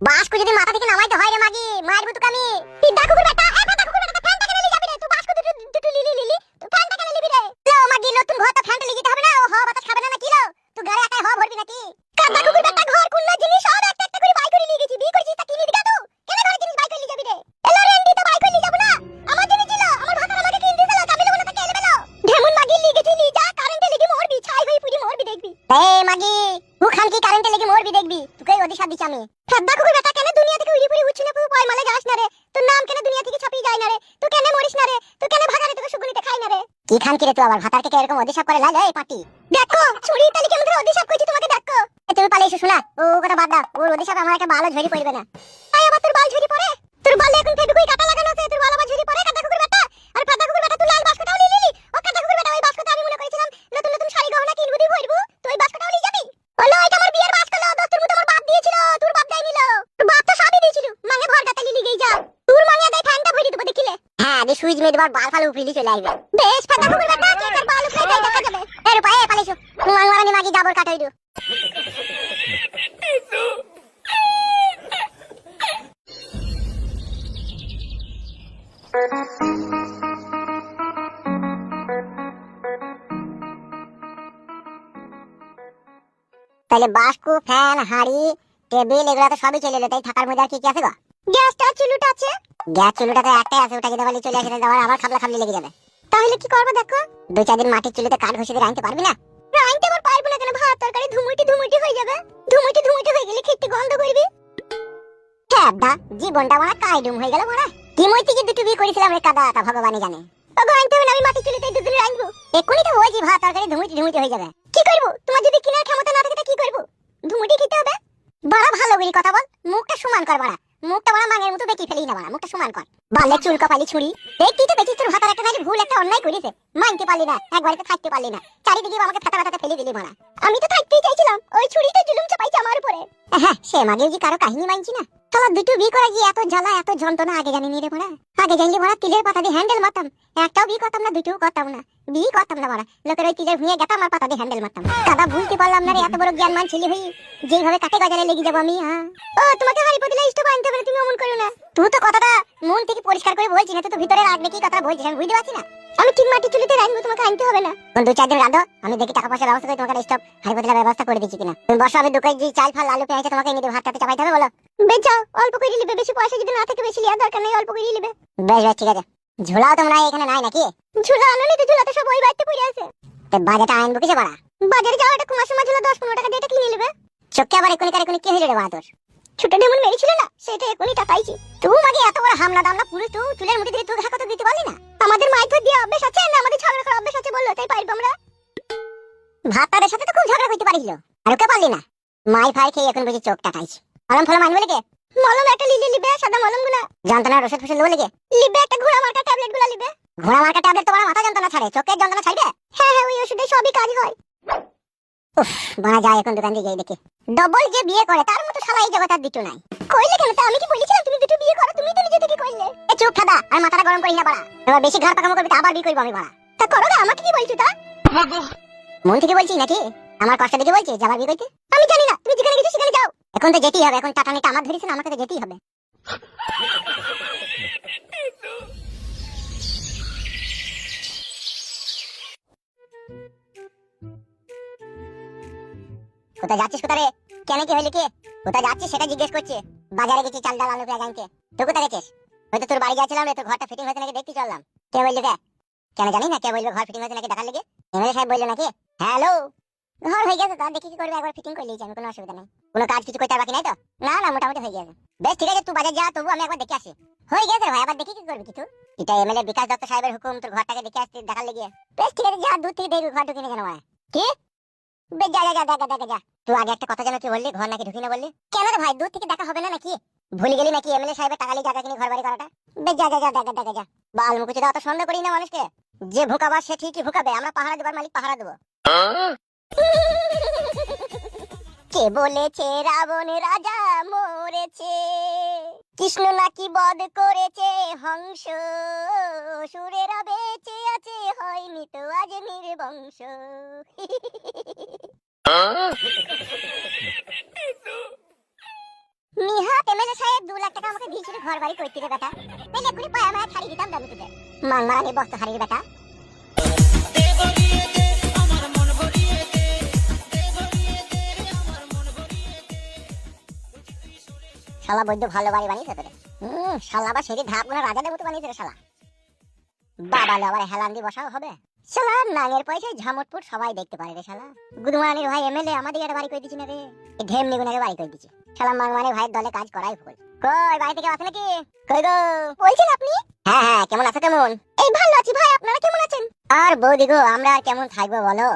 বাসকু যদি মাথা থেকে নামাইতে হয় রে মাগি, মারবো তোকে আমি। পিডা কুকুর বেটা, এ বেটা কুকুর বেটা, ফ্যানটা কেন নিয়ে যাবি রে? তুই বাসকু দুটো লিলি, তুই ফ্যানটা কেন নিবি রে? লো মাগি, নতুন ঘর তো ফ্যানটা লিগিতে হবে না? ও হাওয়া বাতাস খাবে না নাকি লো? তুই ঘরে একাই হাওয়া ভরবি নাকি? কাদা কুকুর বেটা, ঘর কুন্না জিনিস সব একটা একটা করে বাই করে নিয়ে গেছি। বিয়ে করেছিস তা কি নিবি তুই? কেন ঘরে জিনিস বাই করে নিয়ে যাবি রে? এলো রেন্ডি তো বাই করে নিয়ে যাবো না। আমার জিনিস ছিল, আমার ভাতার আমাকে কিনে দিছিল, আমি লবো না তাকে এলে বেলো। ঢেমুন মাগি লিগেছি লি যা, কারেন্টে লেগে মরবি, ছাই হয়ে পুরি মরবি দেখবি। এই মাগি, তুই কি কারেন্টে লেগে মরবি দেখবি, তোকে অধিকার দিছি আমি। ফেদ্দা কুকুর বেটা, কেন দুনিয়া থেকে উড়ি পুরি উঠছিস না? তুই পয় মালে যাস না রে? তোর নাম কেন দুনিয়া থেকে ছাপিয়ে যায় না রে? তুই কেন মরিস না রে? তুই কেন ভাগারে তোকে সুগুনিতে খাই না রে? কি খান কি রে তুই? আবার ভাতারকে কে এরকম অধিকার করে লাগে? এই পাটি দেখো, ছুরি তালি কেমন করে অধিকার করছি তোমাকে দেখো। তুমি পালে এসো শোনা, ও কথা বাদ দাও, ওর অধিকার আমার একটা বালও ঝরি পড়বে না। আই আবার তোর বাল ঝরি পড়ে? তোর বালে এখন ফেবিকুই কাটা লাগানো আছে, তোর বাল আবার ঝরি পড়ে? কাদা কুকুর বেটা, আর ফেদ্দা কুকুর বেটা, তুই লাল বাস্কটাও নিয়ে নিলি। ও কাদা কুকুর বেটা, ওই বাস্কটা আমি মনে করেছিলাম নতুন নতুন শাড়ি গহনা কিনবো দি ভরবো, তুই বাস্কটাও নিয়ে যাবি? হলো এটা আমার বিয়ের বাস্ক, লো দস্তুর মতো আমার বাপ দিয়েছিল, তোর বাপ দেয়নি লো। তোর বাপ তো সবই দিয়েছিল, মাঙে ভর গাতালি লিগেই যা। তোর মাঙে দেয় ফ্যানটা ভরি দেবো দেখিলে। হ্যাঁ, দি সুইচ মেয়ে দেবার বাল ফাল উপরিলি চলে আসবে। বেশ ফেদ্দা কুকুর বেটা, কে কার বাল উপরে দেয় দেখা যাবে। এর রূপা এ পালিছো, তুই মাংমারানি মাগি জাবর কাটাই দিও। তাহলে বাস্কু, ফ্যান, হাড়ি, টেবিল এগুলো তো সবই চলে এলো, তাই থাকার মধ্যে আর কি কি আছে গো? গ্যাসটা চুলুটা আছে। গ্যাস চুলুটা তো একটাই আছে, ওটা যদি বলি চলে আসে তাহলে আমার খাবলা খাবলি লেগে যাবে। তাহলে কি করবো দেখো? 2-4 দিন মাটির চুলিতে কাঠ ঘষে দিয়ে রাখতে পারবি না? রাখতে আবার পারবো না কেন? ভাত তরকারি ধুমুটি ধুমুটি হয়ে যাবে। ধুমুটি ধুমুটি হয়ে গেলে খেতে গন্ধ করবি। হ্যাঁ, জীবনটা আমার কাইডুম হয়ে গেল মারা। কি মই থেকে দুটো বিয়ে করেছিলাম রে কাদা, তা ভগবানই জানে। ওগো আনতে হবে না, আমি মাটির চুলিতে দুদিন রাখবো। এক্ষুনি তো হয়েছি, ভাত তরকারি ধুমুটি ধুমুটি হয়ে যাবে। কি করবো? তোমার যদি কেনার ক্ষমতা না থাকে তা কি করবো? ধুমুটি খেতে হবে। বড় ভালো করে কথা বল, মুখটা সমান কর বাড়া। মুখটা বড় মাঙের মতো বেঁকে ফেলি না বাড়া, মুখটা সমান কর। বালে চুল কপালি ছুরি, দেখতেই তো বেঁচে তোর ভাতার একটা নাকি ভুল একটা অন্যায় করেছে, মানতে পারলি না, একবারে তো থাকতে পারলি না, চারিদিকে আমাকে ফাটা ফাটাতে ফেলে দিলি মারা। আমি তো থাকতেই চাইছিলাম, ওই ছুরিটা জুলুম চাপাইছে আমার উপরে। হ্যাঁ, সে মাগেও কি কারো কাহিনী মানছি না? শালা দুটো বিয়ে করে গিয়ে এত জ্বালা এত যন্ত্রণা আগে জানি নি রে মারা। আগে জানলে মারা তিলের পাতা দিয়ে হ্যান্ডেল মারতাম, একটাও বিয়ে করতাম না, দুটোও করতাম না, বিয়ে করতাম না মারা। লোকের ওই তিলের ভুঁয়ে গেতাম আর পাতা দিয়ে হ্যান্ডেল মারতাম। কাদা ভুলতে পারলাম না রে, এত বড় জ্ঞান মান ছেলে হই যেইভাবে কাটে গজালে লেগে যাবো আমি। হ্যাঁ, ও তোমাকে হাড়ি পতিলে স্টোভ আনতে পারে, তুমি অমন করো না। তুই তো কথাটা মন থেকে পরিষ্কার করে বলছিস না, তুই তো ভিতরে রাখবে কি কথা বলছিস আমি বুঝতে পারছি না। আমি ঠিক মাটি চুলিতে রাখবো, তোমাকে আনতে হবে না। কোন 2-4 দিন রাঁধো, আমি দেখি টাকা পয়সা ব্যবস্থা করে তোমাকে স্টোভ হাড়ি পতিলের ব্যবস্থা করে দিচ্ছি কিনা। তুমি বসো, আমি দোকানে যে চাল ফাল আলু পেঁয়াজ তোমাকে এনে দেবো, ভাতটাতে চাপাইতে হবে বলো। বেশ যাও, অল্প করে নিবে, বেশি পয়সা যদি না থাকে বেশি লিয়া দরকার নেই, অল্প করে নিবে। বেশ বেশ ঠিক আছে। ঝোলাও তোমরা এখানে নাই নাকি? ঝোলা আনোনি তো, ঝোলা তো সব ওই বাড়িতে পড়ে আছে। তো বাজারটা আনবো কিসে বাড়া? বাজারে যাও, এটা কুমাসের মাছ ঝোলা 10-15 টাকা দিয়ে এটা কিনে নেবে। চোখে আবার এখনই কি হইল রে বাহাদুর? ছোট ডেমন মেরেছিল না, সেটা এখনই টাকাইছি। তুই মাগে এত বড় হামলা দামলা পুরো তুই চুলের মুঠি দিয়ে তুই ঘা কত দিতে পারলি না? আমাদের মাইথ দিয়ে অভ্যাস আছে না, আমাদের ঝগড়া করার অভ্যাস আছে বললো, তাই পারবো আমরা। ভাতারের সাথে তো খুব ঝগড়া করতে পারিল, আর ওকে পারলি না। মাই ফাই খেয়ে এখন বুঝি চোখ টাকাইছি। মলম ফলম আনবো লেগে? মলম একটা লিলি লিবে, সাদা মলম গুলা। যন্ত্রণার ওষুধ ফসুদ লেগে লিবে, একটা ঘোড়া মার্কা ট্যাবলেট গুলা লিবে। ঘোড়া মার্কা ট্যাবলেট তোমার মাথা যন্ত্রণা ছাড়ে, চোখের যন্ত্রণা ছাড়বে? হ্যাঁ হ্যাঁ, ওই ওষুধে সবই কাজ হয়। উফ, বানা যায় এখন দোকান দিয়ে দেখি। ডবল যে বিয়ে করে তার মতো শালা এই জগৎ আর দুটো নাই। কইলে কেন? তা আমি কি বলেছিলাম তুমি দুটো বিয়ে করো? তুমি তো নিজে থেকে কইলে। এ চুপ খাদা, আর মাথাটা গরম করিস না বাড়া। এবার বেশি ঘর পাকামো করবি তা আবার বিয়ে করব আমি বাড়া। তা করো না, আমাকে কি বলছো তা? মন থেকে বলছি নাকি? আমার কষ্ট দেখে বলছি যাবার বিয়ে করতে? আমি জানি না, তুমি যেখানে গেছো সেখানে যাও। এখন তো যেতেই হবে, এখন টাটানিটা আমার ধরেছে না, আমাকে তো যেতেই হবে। কোথায় যাচ্ছিস? কোথায় রে? কেন কি হইলো কি? কোথায় যাচ্ছিস সেটা জিজ্ঞেস করছি। বাজারে গেছি চাল ডাল আলু পেঁয়াজ আনতে। তুই কোথায় গেছিস? হয়তো তোর বাড়ি গেছিলাম রে, তোর ঘরটা ফিটিং হয়েছে নাকি দেখতে চললাম। কে বললো কে? কেন জানি না, কে বললো ঘর ফিটিং হয়েছে নাকি দেখার লেগে? এমএলএ সাহেব বললো নাকি? হ্যালো, ঘর হয়ে গেছে, তার দেখি কি করবে, একবার ফিটিং করে নিয়েছি আমি, কোনো অসুবিধা নেই। কোনো কাজ কিছু করতে বাকি নাই তো? না না, মোটামুটি হয়ে গেছে। বেশ ঠিক আছে, তুই বাজার যা, তবু আমি একবার দেখে আসি। হয়ে গেছে ভাই, আবার দেখি কি করবি কিছু? এটা এমএলএ বিকাশ দত্ত সাহেবের হুকুম, তোর ঘরটাকে দেখে আসতে দেখার লেগে। বেশ ঠিক আছে, যা, দূর থেকে দেখবি ঘর ঢুকিনি কেন? কি? বেশ যা যা যা, দেখা যা। তুই আগে একটা কথা যেন কি বললি, ঘর নাকি ঢুকি না বললি? কেন রে ভাই, দূর থেকে দেখা হবে না নাকি? ভুলে গেলি নাকি এমএলএ সাহেবের টাকা নিয়ে জায়গা কিনে ঘর বাড়ি করাটা? বেশ যা যা যা, দেখা যা। বাল মুকুচি দাও, তো সন্দেহ করি না মানুষকে। যে ভুকাবা সে ঠিকই ভুকাবে, আমরা পাহারা দেবার মালিক পাহারা দেবো। কে বলেছে রাবণ রাজা মরেছে? কৃষ্ণ নাকি বধ করেছে হংস? সুরেরা বেঁচে আছে, হয়নি তো আজ নির্বংশ। নিহাত এমএলএ সাহেব 2 লাখ টাকা আমাকে দিয়েছিল ঘর বাড়ি করতে রে বেটা, তাহলে এক্ষুনি পায়া মায়া ছাড়ি দিতাম দামি তোকে। মান মারানি বস্তা হারিয়ে বেটা। শালা বৈদ্য ভালো বাড়ি বানিয়েছে তোরে। শালা আবার সেটি ধাপ গুলো রাজাদের মতো বানিয়েছে রে শালা। বাবা লো আবার হেলান দিয়ে বসাও হবে। শালা নাঙের পয়সায় ঝামটপুর সবাই দেখতে পারে রে শালা। গুদমানির ভাই এমএলএ আমাদের একটা বাড়ি করে দিছি না রে, এই ঢেম নিগুনের বাড়ি করে দিছি। শালা মাংমানি ভাইয়ের দলে কাজ করাই ভুল। কই বাড়ি থেকে আসে নাকি? কই গো বলছেন আপনি? হ্যাঁ হ্যাঁ, কেমন আছো কেমন? এই ভালো আছি ভাই, আপনারা কেমন আছেন? আর বৌদি গো আমরা আর কেমন থাকবো বলো,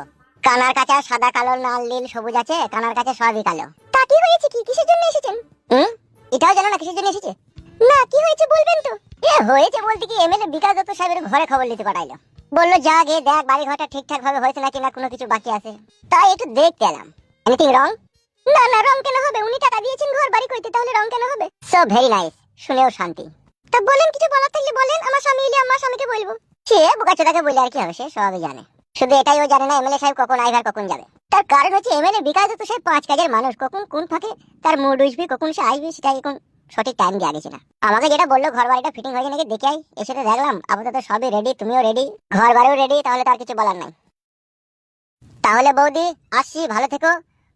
কানার কাছে সাদা কালো লাল নীল সবুজ আছে, কানার কাছে সবই কালো। তা কি হয়েছে, কি কিসের জন্য এসেছেন? এটাও জানো না কিসের জন্য এসেছে? না কি হয়েছে বলবেন তো? এ হয়েছে বলতে কি, এমএলএ বিকাশ দত্ত সাহেবের ঘরে খবর নিতে পাঠাইলো। বললো যা গিয়ে দেখ বাড়ি ঘরটা ঠিকঠাক ভাবে হয়েছে নাকি না কোনো কিছু বাকি আছে। তাই একটু দেখতে এলাম। Anything wrong? না না, রং কেন হবে? উনি টাকা দিয়েছেন ঘর বাড়ি করতে, তাহলে রং কেন হবে? সো ভেরি নাইস, শুনেও শান্তি। তা বলেন, কিছু বলার থাকলে বলেন, আমার স্বামী এলে আমার স্বামীকে বলবো। সে বোকাচোদাকে বলে আর কি হবে, সে সবই জানে। শুধু এটাই ও জানে না এমএলএ সাহেব কখন আইভার কখন যাবে। তার কারণ হচ্ছে এমএলএ বিকাশ দত্ত সাহেব 5 কাজের মানুষ, কখন কোন ফাঁকে তার মুড উঠবে, কখন সে আসবে সেটা এখন সঠিক টাইম দিয়ে আগেছে না। আমাকে যেটা বললো ঘর বাড়িটা ফিটিং হয়েছে নাকি দেখে আই, এসে তো দেখলাম আপাতত সবই রেডি, তুমিও রেডি, ঘর বাড়িও রেডি, তাহলে তার কিছু বলার নাই। তাহলে বৌদি আসছি, ভালো থেকো।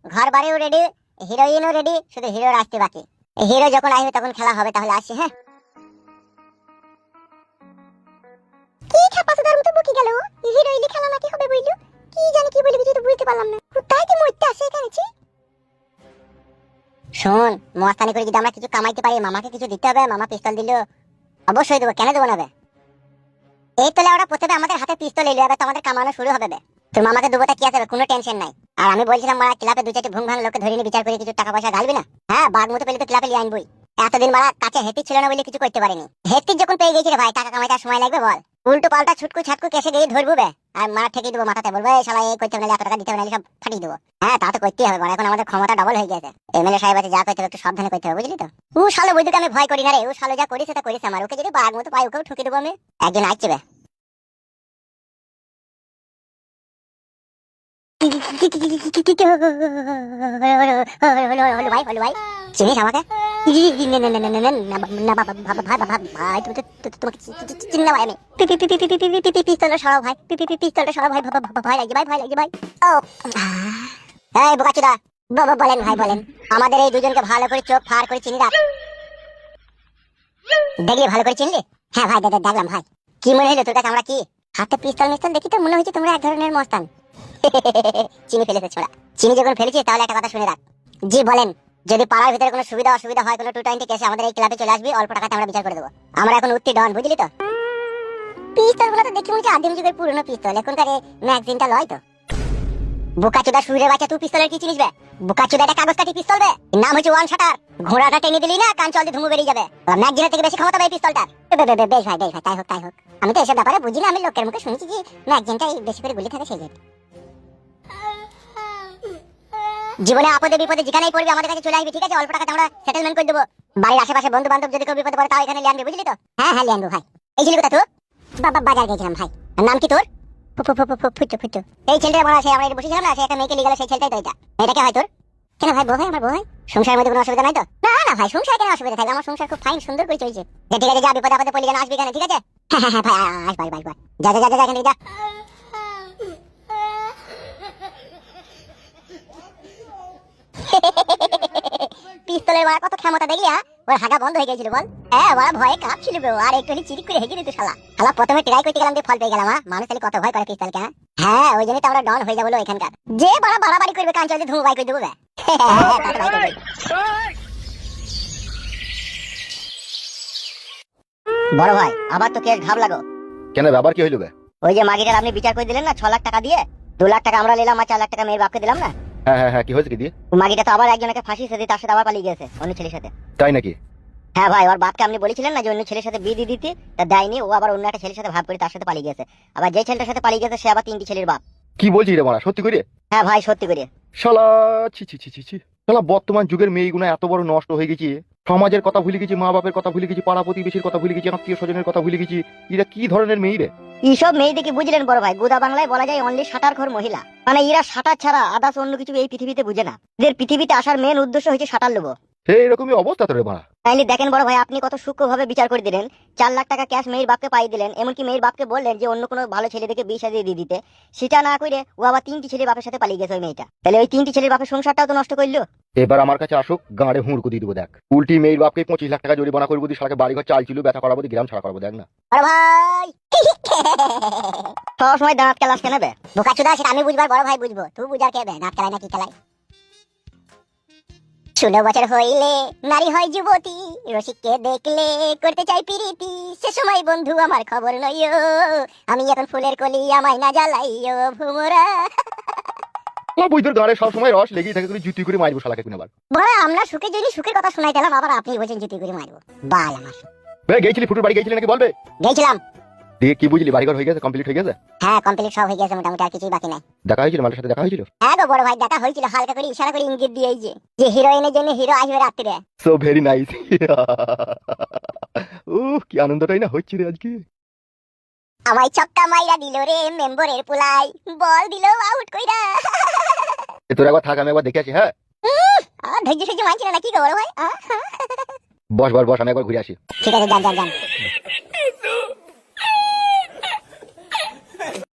ঘর বাড়িও রেডি, হিরোইনও রেডি, শুধু হিরোর আসতে বাকি। হিরো যখন আসবে তখন খেলা হবে, তাহলে আসছি। হ্যাঁ কি ছাপাসদার মতো বকি গেল, হিরোইনি খেলা নাকি হবে বইলো, কি জানি কি বলি কিছু তো বুঝতে পারলাম না। তাই কি মরতে আসে এখানে? শোন, মস্তানি করে যদি আমরা কিছু কামাইতে পারি, মামাকে কিছু দিতে হবে। মামা পিস্তল দিল, অবশ্যই দেবো, কেন দেবো না? এই তোলে ওরা প্রথমে আমাদের হাতে পিস্তল এলো, এবার তো আমাদের কামানো শুরু হবে। তোর মামাকে দেবোটা কি আছে, কোনো টেনশন নাই। আর আমি বলছিলাম মারা ক্লাবে 2-4 ভুং ভাঙ লোককে ধরে নিয়ে বিচার করে কিছু টাকা পয়সা ঢালবি না? হ্যাঁ, বাঘ মতো পেলে তো ক্লাবে লিয়ে আনবই। এতদিন মারা কাছে হেতি ছিল না বলে কিছু করতে পারিনি, হেতি যখন পেয়ে গেছি রে ভাই, টাকা কামাইতে আর সময় লাগবে বল? উল্টো পাল্টা ছুটকু ছাটকু কেসে গিয়ে ধরবো বে, আর মারা ঠেকিয়ে দেবো মাথাতে, বলবো এই শালা এই করতে হবে না, এত টাকা দিতে হবে না, সব ফাটিয়ে দেবো। হ্যাঁ তা তো করতেই হবে, এখন আমাদের ক্ষমতা ডবল হয়ে গেছে। এমএলএ সাহেব আছে, যা করতে হবে একটু সাবধানে করতে হবে, বুঝলি তো? ও শালো বৈদ্যুকে আমি ভয় করি না রে, ও শালো যা করেছে তা করেছে আমার, ওকে যদি বাঘ মতো পাই ওকেও ঠুকে দেবো আমি। একদিন আসছে বে। চিনিস আমাকে? পিস্তলটা সরাও ভাই, পিস্তলটা সরাও ভাই, ভয় লাগছে ভাই, ভয় লাগছে ভাই। ও এই বোকাচোদা, বলেন ভাই বলেন। আমাদের এই দুজনকে ভালো করে চোখ ফার করে চিনি রাখ। দেখলি ভালো করে চিনলি? হ্যাঁ ভাই দেখলাম ভাই। কি মনে হলো তোর কাছে আমরা কি? হাতে পিস্তল মিস্তল দেখি তো মনে হচ্ছে তোমরা এক ধরনের মস্তান। চিনি ফেলেছে ছোড়া, চিনি যখন ফেলেছি তাহলে একটা কথা শুনে রাখ। জি বলেন। যদি পাড়ার ভিতরে কোনো সুবিধা অসুবিধা হয়, কোনো 220 কেসে আমাদের এই ক্লাবে চলে আসবি, অল্প টাকাতে আমরা বিচার করে দেবো। আমরা এখন উত্তি ডন, বুঝলি তো? পিস্তল গুলো তো দেখি মনে হচ্ছে আদিম যুগের পুরনো পিস্তল, এখনকার ম্যাগজিনটা লয় তো। বোকাচোদা সুরের বাচ্চা, তুই পিস্তলের কি চিনিস বে? বোকাচোদা এটা কাগজ কাটি পিস্তল বে, নাম হচ্ছে ওয়ান শাটার। ঘোড়াটা টেনে দিলি না কান চল দিয়ে ধুমু বেরিয়ে যাবে। ম্যাগজিনের থেকে বেশি ক্ষমতা পাবে এই পিস্তলটার। বেশ ভাই তাই হোক তাই হোক, আমি তো এসব ব্যাপারে বুঝি না, আমি লোকের মুখে শুনেছি যে ম্যাগজিনটা বেশি করে গুলি থাকে সেই জন্য। জীবনে আপদে বিপদে যেখানেই পড়বি আমাদের কাছে চলে আসবি, ঠিক আছে? অল্প টাকাতে আমরা সেটেলমেন্ট করে দেবো। বাড়ির আশেপাশে বন্ধু বান্ধব যদি কেউ বিপদে পড়ে তাও এখানে লিয়ে আনবি, বুঝলি তো? হ্যাঁ হ্যাঁ লিয়ে আনবো ভাই। এই ছিল কথা তো, বাজার গেছিলাম ভাই। নাম কি তোর? ফুটু। এই ছেলেটা বড় আছে, আমরা বসেছিলাম না, সে একটা মেয়েকে লিয়ে গেল, সেই ছেলেটাই তো এটা। মেয়েটাকে হয় তোর? কেন ভাই, বউ হয় আমার, বউ হয়। সংসারের মধ্যে কোনো অসুবিধা নাই তো? না না ভাই, সংসার কেন অসুবিধা থাকবে, আমার সংসার খুব ফাইন সুন্দর করে চলছে। ঠিক আছে, যা বিপদে আপদে পড়লি কেন আসবি কেন, ঠিক আছে? হ্যাঁ হ্যাঁ ভাই আসবো যা এখানে যা। পিস্তলের মারা কত ক্ষমতা দেখলি? হ্যাঁ, ওর হাগা বন্ধ হয়ে গেছিল বল। হ্যাঁ ওরা ভয়ে কাঁপছিল ব্রো, আর একটু চিরিক করে হেগে দিত শালা। প্রথমে ট্রাই করতে গেলাম দিয়ে ফল পেয়ে গেলাম। মানুষ তাহলে কত ভয় করে পিস্তলকে। হ্যাঁ ওই জন্যই তো আমরা ডন হয়ে যাবো এখানকার। যে বাড়াবাড়ি করবে কান চল ধুমু বাই করে দেবো। বড় ভাই আবার তো কেস ঘাব লাগো। কেন, ব্যাপার কি হইল? ওই যে মাগিটার আপনি বিচার করে দিলেন না 6 লাখ টাকা দিয়ে, 2 লাখ টাকা আমরা নিলাম আর 4 লাখ টাকা মেয়ের বাপকে দিলাম না। হ্যাঁ কি হয়েছে কি দিয়ে? মাগিটা তো আবার একজনকে ফাঁসি দিয়ে তার সাথে আবার পালিয়ে গেছে অন্য ছেলের সাথে। তাই নাকি? হ্যাঁ ভাই, ওর বাপকে আপনি বলেছিলেন না যে অন্য ছেলের সাথে বিয়ে দিয়ে দিতে, তা দেয়নি, ও আবার অন্য একটা ছেলের সাথে ভাব করে তার সাথে পালিয়ে গেছে। আবার যে ছেলেটার সাথে পালিয়ে গেছে সে আবার 3টি ছেলের বাপ। কি বলছিস রে মারা, সত্যি করে? হ্যাঁ ভাই সত্যি করে। শালা ছি ছি ছি ছি ছি, শালা বর্তমান যুগের মেয়েগুলো এত বড় নষ্ট হয়ে গেছে। সমাজের কথা ভুলে গেছি, মা বাপের কথা ভুলে গেছি, পাড়া প্রতিবেশীর কথা ভুলে গেছি, আত্মীয় স্বজনের কথা ভুলে গেছি। এরা কি ধরনের মেয়ে রে? এইসব মেয়েদেরকে বুঝলেন বড় ভাই, গোদা বাংলায় বলা যায় অনলি সাঁতারঘর মহিলা। মানে এরা সাঁতার ছাড়া আদার্স অন্য কিছু এই পৃথিবীতে বুঝে না। এদের পৃথিবীতে আসার মেন উদ্দেশ্য হচ্ছে সাঁতার লোবো। সেই এরকমই অবস্থা তোর মারা। তাইলে দেখেন বড় ভাই, আপনি কত সূক্ষ্মভাবে বিচার করে দিলেন। 4 লাখ টাকা ক্যাশ মেয়ের বাপকে পাই দিলেন, এমনকি মেয়ের বাপকে বললেন যে অন্য কোনো ভালো ছেলে দেখে বিয়ে শাদী দিয়ে দিতে। সেটা না করে ও আবার 3টি ছেলের বাপের সাথে পালিয়ে গেছে ওই মেয়েটা। তাহলে ওই 3টি ছেলের বাপের সংসারটাও তো নষ্ট করলো। এবার আমার কাছে আসুক, গাঁড়ে হুঁড়কো দিয়ে দেবো দেখ। উল্টি মেয়ের বাপকে 25 লাখ টাকা জরিমানা করবো, দিয়ে সারাকে বাড়ি ঘর চাল ছিল ব্যথা করাবো, দিয়ে গ্রাম ছাড়া করবো দেখ না। বড় ভাই সব সময় দাঁত কেলাস কেন বে? বোকাচোদা, সেটা আমি বুঝবার, বড় ভাই বুঝবো, তুই বুঝার কে বে? নাট খেলায় না কি খেলায়? 16 বছর হইলে নারী হয় যুবতী, রসিককে দেখলে করতে চাই প্রীতি, সে সময় বন্ধু আমার খবর লইও, আমি এখন ফুলের কলি, আমায় না জ্বালাইও ভুমরা। বুঝতোর গাঁড়ে সবসময় রস লেগেই থাকে, তুই জুতি করে মারবো শালাকে কোন আবার। বড়, আমরা সুখের জন্য সুখের কথা শোনাইতেলাম, আবার আপনি বলছেন জুতি করে মারবো। বাল আমার। গেছিলি ফুটুর বাড়ি গেছিলি নাকি বলবে? গেছিলাম। দিয়ে কি বুঝলি, বাড়িঘর হয়ে গেছে, কমপ্লিট হয়ে গেছে? হ্যাঁ, কমপ্লিট সব হয়ে গেছে মোটামুটি, আর কিছুই বাকি নাই। দেখা হয়েছিল মালের সাথে, দেখা হয়েছিল? হ্যাঁ গো বড় ভাই, দেখা হয়েছিল, হালকা করে ইশারা করে ইঙ্গিত দিয়ে যে হিরোইনের জন্য হিরো আসবে রাত্রিরে। So very nice. কি আনন্দটাই না হচ্ছে রে আজকে। আমায় ছক্কা মাইরা দিল রে মেম্বরের পুলাই, বল দিল আউট কইরা। তোর একবার থাক, আমি একবার দেখে আসি। হ্যাঁ ধৈর্য সহ্য মানছিল না কি গো বড় ভাই? বস বস বস, আমি একবার ঘুরে আসি। ঠিক আছে, যান যান যান।